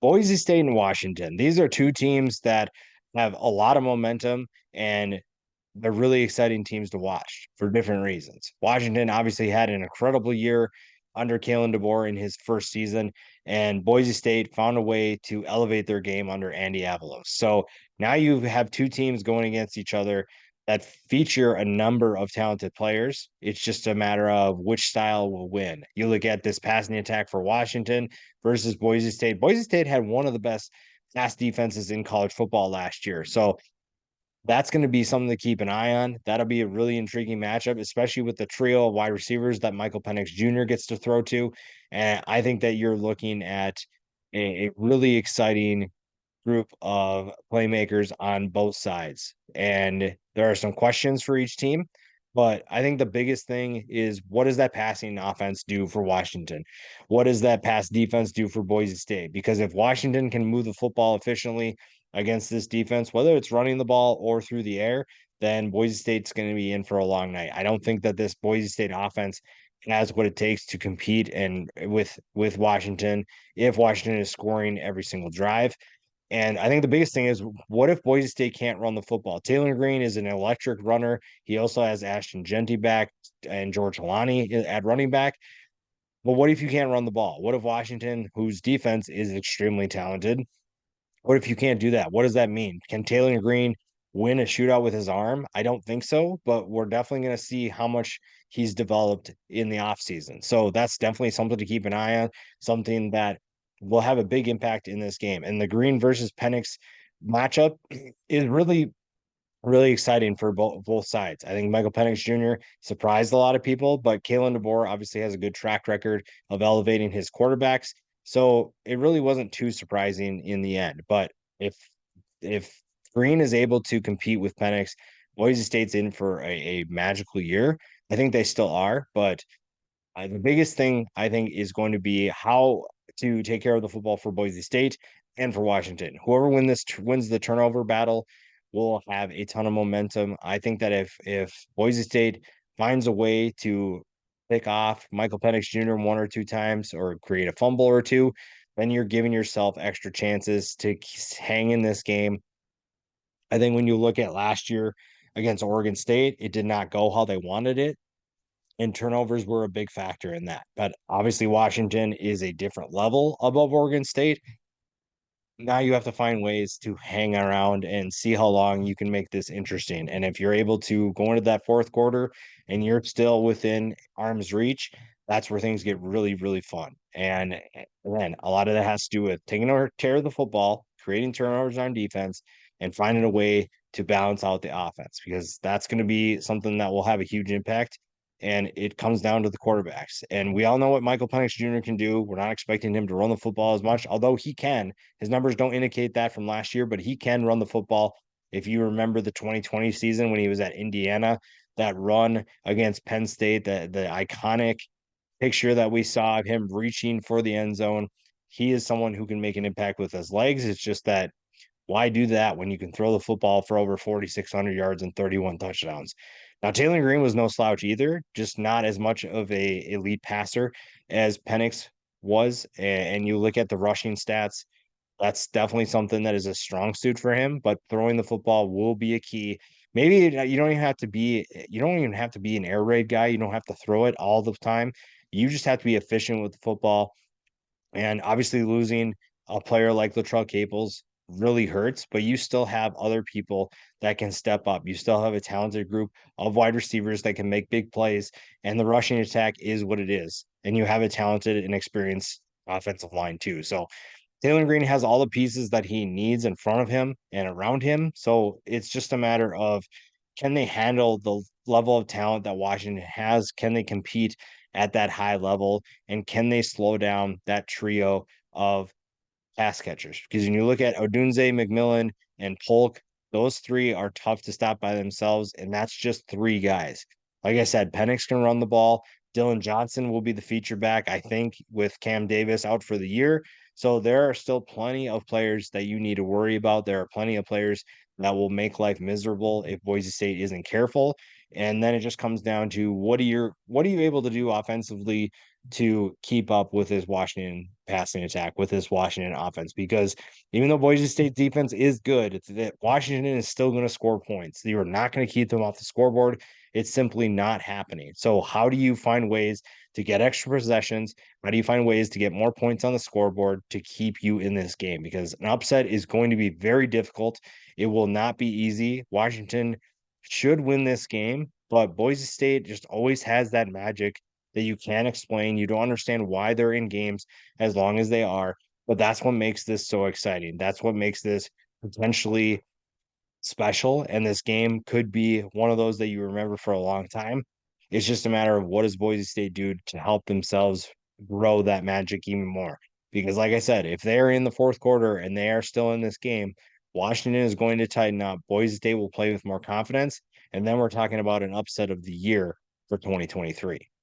Boise State and Washington. These are two teams that have a lot of momentum and they're really exciting teams to watch for different reasons. Washington obviously had an incredible year under Kalen DeBoer in his first season, and Boise State found a way to elevate their game under Andy Avalos. So now you have two teams going against each other that feature a number of talented players. It's just a matter of which style will win. You look at this passing attack for Washington versus Boise State. Boise State had one of the best pass defenses in college football last year. So that's going to be something to keep an eye on. That'll be a really intriguing matchup, especially with the trio of wide receivers that Michael Penix Jr. gets to throw to. And I think that you're looking at a really exciting group of playmakers on both sides. And there are some questions for each team. But I think the biggest thing is what does that passing offense do for Washington? What does that pass defense do for Boise State? Because if Washington can move the football efficiently against this defense, whether it's running the ball or through the air, then Boise State's going to be in for a long night. I don't think that this Boise State offense has what it takes to compete and with Washington if Washington is scoring every single drive. And I think the biggest thing is what if Boise State can't run the football? Taylor Green is an electric runner. He also has Ashton Genty back and George Halani at running back. But what if you can't run the ball? What if Washington, whose defense is extremely talented, what if you can't do that? What does that mean? Can Taylor Green win a shootout with his arm? I don't think so, but we're definitely going to see how much he's developed in the offseason. So that's definitely something to keep an eye on, something that will have a big impact in this game. And the Green versus Penix matchup is really exciting for both sides. I think Michael Penix Jr. surprised a lot of people, but Kalen DeBoer obviously has a good track record of elevating his quarterbacks. So it really wasn't too surprising in the end. But if Green is able to compete with Penix, Boise State's in for a magical year. I think they still are, but the biggest thing I think is going to be how to take care of the football for Boise State and for Washington. Whoever wins the turnover battle will have a ton of momentum. I think that if Boise State finds a way to pick off Michael Penix Jr. one or two times or create a fumble or two, then you're giving yourself extra chances to hang in this game. I think when you look at last year against Oregon State, it did not go how they wanted it and turnovers were a big factor in that. But obviously, Washington is a different level above Oregon State. Now you have to find ways to hang around and see how long you can make this interesting. And if you're able to go into that fourth quarter and you're still within arm's reach, that's where things get really, really fun. And again, a lot of that has to do with taking over care of the football, creating turnovers on defense, and finding a way to balance out the offense because that's going to be something that will have a huge impact and it comes down to the quarterbacks. And we all know what Michael Penix Jr. can do. We're not expecting him to run the football as much, although he can. His numbers don't indicate that from last year, but he can run the football. If you remember the 2020 season when he was at Indiana, that run against Penn State, the iconic picture that we saw of him reaching for the end zone, he is someone who can make an impact with his legs. It's just that why do that when you can throw the football for over 4,600 yards and 31 touchdowns? Now, Taylor Green was no slouch either, just not as much of a elite passer as Penix was. And you look at the rushing stats, that's definitely something that is a strong suit for him, but throwing the football will be a key. Maybe you don't even have to be an air raid guy. You don't have to throw it all the time. You just have to be efficient with the football and obviously losing a player like Latrell Caples really hurts, but you still have other people that can step up. You still have a talented group of wide receivers that can make big plays, and the rushing attack is what it is. And you have a talented and experienced offensive line too. So Taylor Green has all the pieces that he needs in front of him and around him. So it's just a matter of can they handle the level of talent that Washington has? Can they compete at that high level? And can they slow down that trio of pass catchers? Because when you look at Odunze, McMillan, and Polk, those three are tough to stop by themselves. And that's just three guys. Like I said, Penix can run the ball. Dylan Johnson will be the feature back, I think, with Cam Davis out for the year. So there are still plenty of players that you need to worry about. There are plenty of players that will make life miserable if Boise State isn't careful. And then it just comes down to what are you able to do offensively to keep up with this Washington passing attack, with this Washington offense, because even though Boise State defense is good, it's that Washington is still going to score points. You are not going to keep them off the scoreboard. It's simply not happening. So how do you find ways to get extra possessions? How do you find ways to get more points on the scoreboard to keep you in this game? Because an upset is going to be very difficult. It will not be easy. Washington should win this game, but Boise State just always has that magic that you can't explain. You don't understand why they're in games as long as they are, but that's what makes this so exciting. That's what makes this potentially special. And this game could be one of those that you remember for a long time. It's just a matter of what does Boise State do to help themselves grow that magic even more. Because, like I said, if they're in the fourth quarter and they are still in this game, Washington is going to tighten up. Boise State will play with more confidence. And then we're talking about an upset of the year for 2023.